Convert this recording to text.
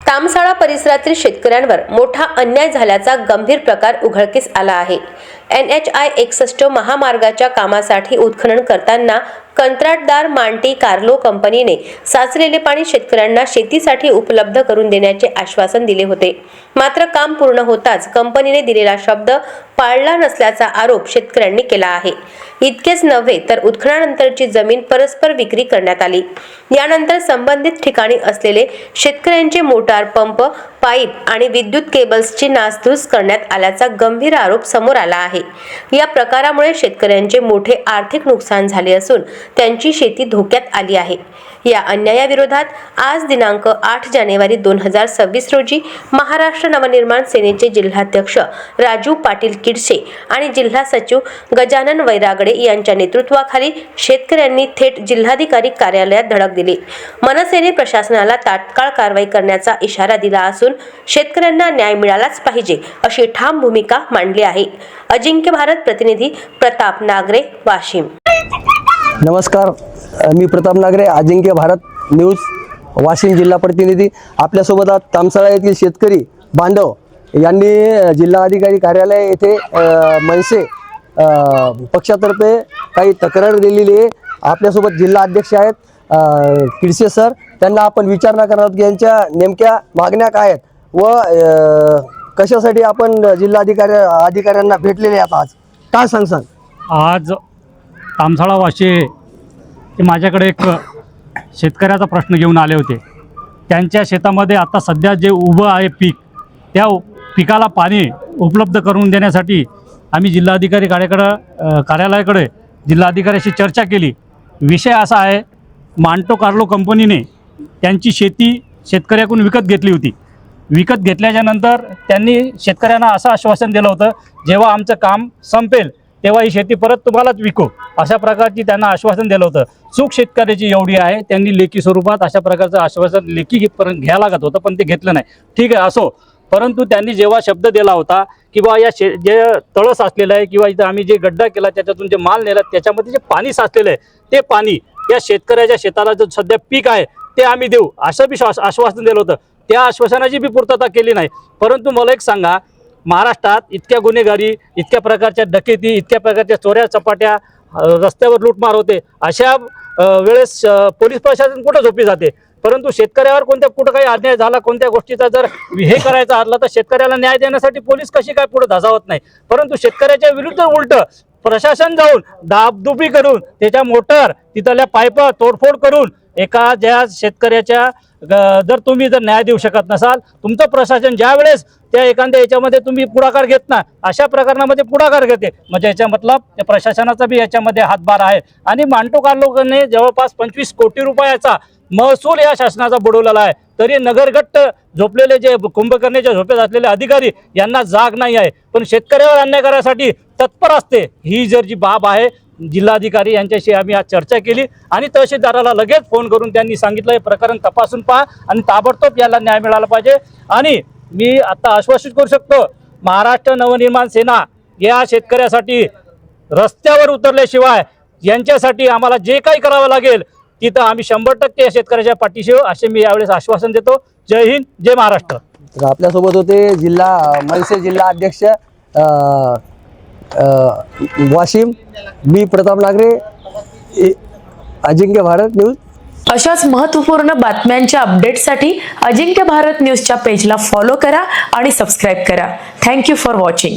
तामसाळा परिसरातील शेतकऱ्यांवर मोठा अन्याय झाल्याचा गंभीर प्रकार उघडकीस आला आहे। NHI 61 महामार्गाच्या कामासाठी उत्खनन करताना कंत्राटदार मांटी कार्लो कंपनीने साचलेले पाणी शेतकऱ्यांना शेतीसाठी उपलब्ध करून देण्याचे आश्वासन दिले होते। मात्र काम पूर्ण होताच कंपनीने दिलेला शब्द पाळला नसल्याचा आरोप शेतकऱ्यांनी केला आहे। इतकेच नव्हे तर उत्खननानंतरची जमीन परस्पर विक्री करण्यात आली। यानंतर संबंधित ठिकाणी असलेले शेतकऱ्यांचे मोटार पंप, पाईप आणि विद्युत केबल्सची नासधूस करण्यात आल्याचा गंभीर आरोप समोर आला आहे। या प्रकारामुळे शेतकऱ्यांचे मोठे आर्थिक नुकसान झाले असून त्यांची शेती धोक्यात आली आहे। या अन्यायाविरोधात आज दिनांक 8 जानेवारी 2026 रोजी महाराष्ट्र नवनिर्माण सेनेचे जिल्हाध्यक्ष राजू पाटील किडसे आणि जिल्हा सचिव गजानन वैरागडे यांच्या नेतृत्वाखाली शेतकऱ्यांनी थेट जिल्हाधिकारी कार्यालयात धडक दिली। मनसेने प्रशासनाला तात्काळ कारवाई करण्याचा इशारा दिला असून शेतकऱ्यांना न्याय मिळालाच पाहिजे अशी ठाम भूमिका मांडली आहे। अजिंक्य भारत प्रतिनिधी प्रताप नागरे, वाशिम। नमस्कार, मी प्रताप नागरे, अजिंक्य भारत न्यूज, वाशिम जिल्हा प्रतिनिधी। आपल्यासोबत आज तामसाळा येथील शेतकरी बांधव यांनी जिल्हाधिकारी कार्यालय येथे मनसे पक्षातर्फे काही तक्रार दिलेली आहे। आपल्यासोबत जिल्हा अध्यक्ष आहेत किडसे सर। त्यांना आपण विचारणा करणार आहोत की यांच्या नेमक्या मागण्या काय आहेत व कशासाठी आपण अधिकाऱ्यांना भेटलेले आहात। आज काय सांगसान? आज तामसाळा वाशी हे माझ्याकडे एक शेतकऱ्याचा प्रश्न घेऊन आले होते। त्यांच्या शेतामध्ये आता सध्या जे उभं आहे पीक, त्या पिकाला पाणी उपलब्ध करून देण्यासाठी आम्ही जिल्हाधिकारी कार्यालयाकडे जिल्हाधिकाऱ्याशी चर्चा केली। विषय असा आहे, मांटो कार्लो कंपनीने त्यांची शेती शेतकऱ्याकडून विकत घेतली होती। विकत घेतल्याच्या नंतर त्यांनी शेतकऱ्यांना असं आश्वासन दिलं होतं, जेव्हा आमचं काम संपेल तेव्हा ही शेती परत तुम्हालाच विकू, अशा प्रकारची त्यांना आश्वासन दिलं होतं। चूक शेतकऱ्याची एवढी आहे, त्यांनी लेखी स्वरूपात अशा प्रकारचं आश्वासन लेखी घ्यायला लागत होतं, पण ते घेतलं नाही। ठीक आहे, असो, परंतु त्यांनी जेव्हा शब्द दिला होता की बा या जे तळ साचलेलं आहे किंवा इथं आम्ही जे गड्डा केला त्याच्यातून जे माल नेला त्याच्यामध्ये जे पाणी साचलेलं आहे ते पाणी या शेतकऱ्याच्या शेताला जो सध्या पीक आहे ते आम्ही देऊ, असं बी आश्वासन दिलं होतं। त्या आश्वासनाची बी पूर्तता केली नाही। परंतु मला एक सांगा, महाराष्ट्रात इतक्या गुन्हेगारी, इतक्या प्रकारच्या डकेती, इतक्या प्रकारच्या चोऱ्या चपाट्या, रस्त्यावर लूटमार होते, अशा वेळेस पोलीस प्रशासन कुठं झोपी जाते? परंतु शेतकऱ्यावर कुठं काही अन्याय झाला, कोणत्या गोष्टीचा जर हे करायचं असला तर शेतकऱ्याला न्याय देण्यासाठी पोलीस कशी काय पुढे धासावत नाही? परंतु शेतकऱ्याच्या विरुद्ध उलट प्रशासन जाऊन दाबदुबी करून त्याच्या मोटर तिथल्या पाईप तोडफोड करून एका ज्या शेतकऱ्याच्या जर तुम्ही न्याय देऊ शकत नसाल, तुमचं प्रशासन ज्या वेळेस त्या एखाद्या याच्यामध्ये तुम्ही पुढाकार घेत ना, अशा प्रकरणामध्ये पुढाकार घेते, म्हणजे याचा मतलब त्या प्रशासनाचा बी याच्यामध्ये हातभार आहे। आणि मांटो कार्लोने जवळपास 25 कोटी रुपयाचा महसूल या शासनाचा बुडवलेला आहे, तरी नगरगट्ट झोपलेले जे कुंभकर्णीच्या झोपेत असलेले अधिकारी यांना जाग नाही आहे, पण शेतकऱ्यावर अन्याय करण्यासाठी तत्पर असते। ही जर जी बाब आहे, जिल्हाधिकारी यांच्याशी आम्ही आज चर्चा केली आणि तहसीलदाराला लगेच फोन करून त्यांनी सांगितलं हे प्रकरण तपासून पहा आणि ताबडतोब याला न्याय मिळाला पाहिजे। आणि मी आता आश्वासित करू शकतो, महाराष्ट्र नवनिर्माण सेना या शेतकऱ्यासाठी रस्त्यावर उतरल्याशिवाय यांच्यासाठी आम्हाला जे काही करावं लागेल तिथं आम्ही 100% या शेतकऱ्याच्या पाठीशी असे मी यावेळेस आश्वासन देतो। जय हिंद, जय महाराष्ट्र। आपल्यासोबत होते मनसे जिल्हा अध्यक्ष वाशिम, मी प्रताप नागरे, अजिंक्य भारत न्यूज। अशाच महत्त्वपूर्ण बातम्यांच्या अपडेटसाठी अजिंक्य भारत न्यूजच्या पेजला फॉलो करा आणि सबस्क्राईब करा। Thank you for watching.